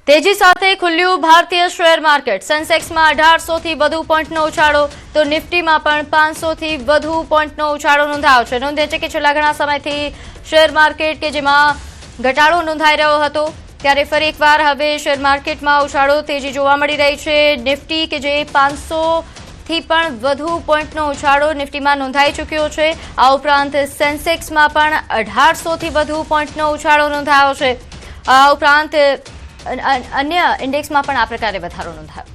તેજી સાથે ખુલ્યું ભારતીય શેર માર્કેટ। સેન્સેક્સમાં 1800 થી વધુ પોઈન્ટનો ઉછાળો તો નિફ્ટીમાં પણ 500 થી વધુ પોઈન્ટનો ઉછાળો નોંધાયો છે। નોંધે છે કે છેલ્લા ઘણા સમયથી શેર માર્કેટ કે જેમાં ઘટાડો નોંધાઈ રહ્યો હતો ત્યારે ફરી એકવાર હવે શેર માર્કેટમાં ઉછાળો તેજી જોવા મળી રહી છે। નિફ્ટી કે જે 500 થી પણ વધુ પોઈન્ટનો ઉછાળો નિફ્ટીમાં નોંધાઈ ચૂક્યો છે। આ ઉપરાંત સેન્સેક્સમાં પણ 1800 થી વધુ પોઈન્ટનો ઉછાળો નોંધાયો છે। આ ઉપરાંત अन्य इंडेक्स में आ प्रकारे वधारो नोंधायो।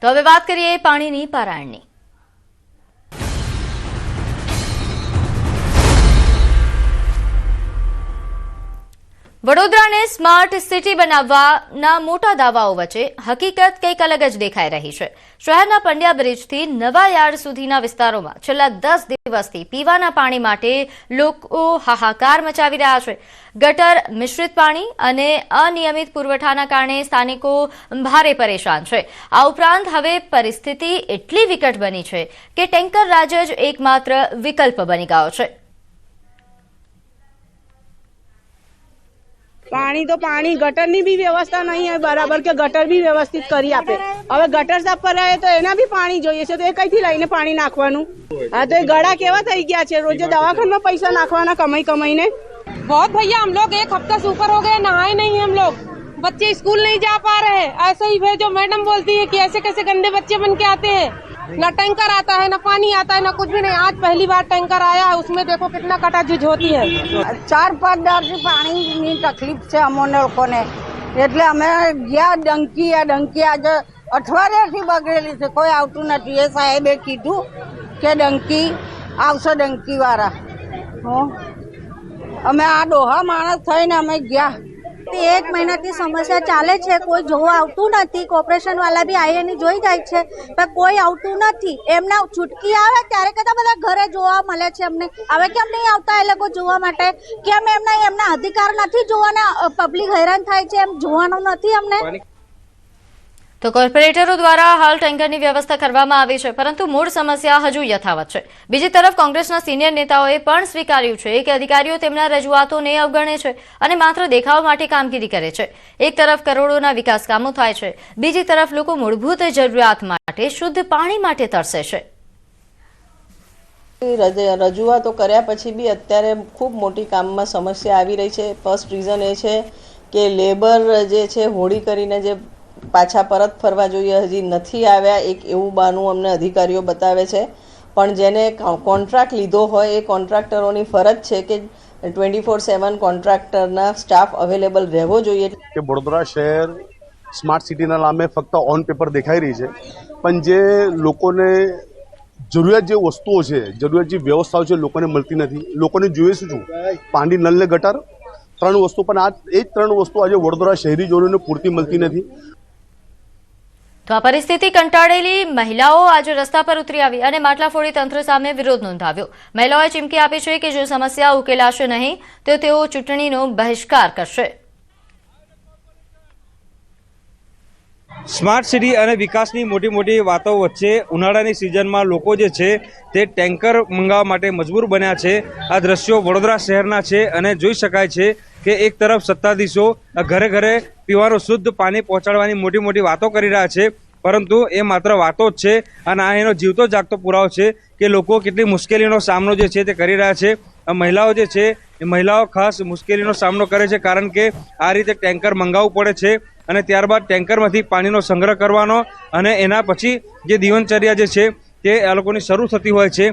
तो हवे बात करिए पाणीनी पारायणनी। वडोदराने स्मार्ट सिटी बनाववाना मोटा दावाओ वच्चे हकीकत कंईक अलग ज देखाई रही है। शहरना पंड्या ब्रिजथी नवा यार्ड सुधीना विस्तारोमां छेल्ला 10 દિવસથી પીવાના પાણી માટે લોકો હાહાકાર મચાવી રહ્યા છે। ગટર મિશ્રિત પાણી અને અનિયમિત પુરવઠાના કારણે સ્થાનિકો ભારે પરેશાન છે। આ ઉપરાંત હવે પરિસ્થિતિ એટલી વિકટ બની છે કે ટેન્કર રાજ જ એકમાત્ર વિકલ્પ બની ગયો છે। पानी तो पानी गटर की भी व्यवस्था नहीं है बराबर के गटर भी व्यवस्थित करी आपे। હવે ગટર સાફ કરાય તો એના બી પાણી જોઈએ છે તો એ કઈથી લઈને પાણી નાખવાનું। હા તો એ ગળા કેવા થઈ ગયા છે, રોજે દવાખાનામાં પૈસા નાખવાના કમાઈને। बहुत भैया हम लोग एक हफ्ता से ऊपर हो गए, नहाए नहीं हम लोग, बच्चे स्कूल नहीं जा पा रहे हैं। ऐसे ही भेजो, मैडम बोलती है कि ऐसे कैसे गंदे बच्चे बन के आते हैं। न टैंकर आता है, न पानी आता है, न कुछ भी नहीं। आज पहली बार टैंकर आया है, उसमें देखो कितना कटाझुज होती है। 4-5 દાડથી પાણીની તકલીફ છે અમને લોકોને, એટલે અમે ગયા ડંકી આજે અઠવાડિયાથી બગડેલી છે, કોઈ આવતું નથી। એ સાહેબે કીધું કે ડંકી આવશે, ડંકી વાળા। અમે આ ડોહા માણસ થઈને અમે ગયા। 1 મહિનાથી સમસ્યા ચાલે છે, કોઈ જોવા આવતું નથી। કોર્પોરેશન વાળા બી આવીને જોઈ જાય છે પણ કોઈ આવતું નથી। એમના છૂટકી આવે ત્યારે કદા બધા ઘરે જોવા મળે છે અમને। હવે કેમ નહીં આવતા એ લોકો જોવા માટે? કેમ એમના અધિકાર નથી જોવાના? પબ્લિક હેરાન થાય છે એમ જોવાનું નથી અમને। તો કોર્પોરેટરો દ્વારા હાલ ટેન્કરની વ્યવસ્થા કરવામાં આવી છે, પરંતુ મૂળ સમસ્યા હજુ યથાવત છે। બીજી તરફ કોંગ્રેસના સિનિયર નેતાઓએ પણ સ્વીકાર્યું છે કે અધિકારીઓ તેમના રજૂઆતોને અવગણે છે અને માત્ર દેખાવ માટે કામગીરી કરે છે। એક તરફ કરોડોના વિકાસ કામો થાય છે, બીજી તરફ લોકો મૂળભૂત જરૂરિયાત માટે શુદ્ધ પાણી માટે તરસે છે। રજૂઆતો કર્યા પછી બી અત્યારે ખૂબ મોટી કામમાં સમસ્યા આવી રહી છે। ફર્સ્ટ રીઝન એ છે કે લેબર જે છે હોળી કરીને જે પાછા પરત ફરવા જોઈએ હજી નથી આવ્યા, એક એવું બાનું અમને અધિકારીઓ બતાવે છે। પણ જેને કોન્ટ્રાક્ટ લીધો હોય એ કોન્ટ્રાક્ટરોની ફરજ છે કે 24/7 કોન્ટ્રાક્ટરના સ્ટાફ અવેલેબલ રહેવો જોઈએ। કે વડોદરા શહેર સ્માર્ટ સિટીના નામે ફક્ત ઓન પેપર દેખાઈ રહી છે, પણ જે લોકોને જરૂરિયાત જે વસ્તુઓ છે, જરૂરિયાત જે વ્યવસ્થાઓ છે લોકોને મળતી નથી। લોકોને જોઈએ શું? પાણી, નળ ને ગટર, 3 વસ્તુ, પણ આ એ જ 3 વસ્તુ આજે વડોદરા શહેરીજનોને પૂરતી મળતી નથી। તો આ પરિસ્થિતિ કંટાળેલી મહિલાઓ આજે રસ્તા પર ઉતરી આવી અને માટલા ફોડી તંત્ર સામે વિરોધ નોંધાવ્યો। મહિલાઓએ ચીમકી આપી છે કે જો સમસ્યા ઉકેલાશે નહીં તો તેઓ ચૂંટણીનો બહિષ્કાર કરશે। સ્માર્ટ સિટી અને વિકાસની મોટી વાતો વચ્ચે ઉનાળાની સિઝનમાં લોકો જે છે તે ટેન્કર મંગાવવા માટે મજબૂર બન્યા છે। આ દ્રશ્યો વડોદરા શહેરના છે અને જોઈ શકાય છે કે એક તરફ સત્તાધીશો ઘરે ઘરે પીવાનું શુદ્ધ પાણી પહોંચાડવાની મોટી વાતો કરી રહ્યા છે, પરંતુ એ માત્ર વાતો જ છે અને આ એનો જીવતો જાગતો પુરાવો છે કે લોકો કેટલી મુશ્કેલીનો સામનો જે છે તે કરી રહ્યા છે। મહિલાઓ જે છે એ મહિલાઓ ખાસ મુશ્કેલીનો સામનો કરે છે, કારણ કે આ રીતે ટેન્કર મંગાવવું પડે છે અને ત્યારબાદ ટેન્કરમાંથી પાણીનો સંગ્રહ કરવાનો અને એના પછી જે જીવનચર્યા જે છે તે આ લોકોની શરૂ થતી હોય છે।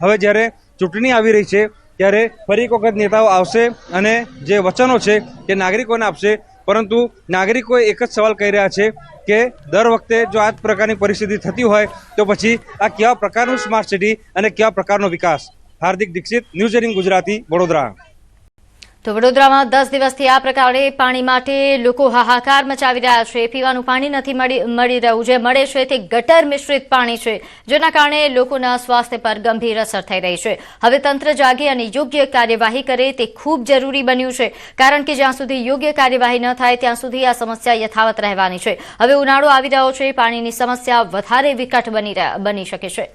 હવે જ્યારે ચૂંટણી આવી રહી છે ત્યારે ફરી એક વખત નેતાઓ આવશે અને જે વચનો છે તે નાગરિકોને આપશે, પરંતુ નાગરિકો એક જ સવાલ કહી રહ્યા છે કે દર વખતે જો આ જ પ્રકારની પરિસ્થિતિ થતી હોય તો પછી આ કેવા પ્રકારનું સ્માર્ટ સિટી અને કેવા પ્રકારનો વિકાસ। હાર્દિક દીક્ષિત, ન્યૂઝ 18 ગુજરાતી, વડોદરા। તો વડોદરામાં 10 દિવસથી આ પ્રકારે પાણી માટે લોકો હાહાકાર મચાવી રહ્યા છે। પીવાનું પાણી નથી મળી રહ્યું, જે મળે છે તે ગટર મિશ્રિત પાણી છે, જેના કારણે લોકોના સ્વાસ્થ્ય પર ગંભીર અસર થઈ રહી છે। હવે તંત્ર જાગે અને યોગ્ય કાર્યવાહી કરે તે ખૂબ જરૂરી બન્યું છે, કારણ કે જ્યાં સુધી યોગ્ય કાર્યવાહી ન થાય ત્યાં સુધી આ સમસ્યા યથાવત રહેવાની છે। હવે ઉનાળો આવી રહ્યો છે, પાણીની સમસ્યા વધારે વિકટ બની શકે છે।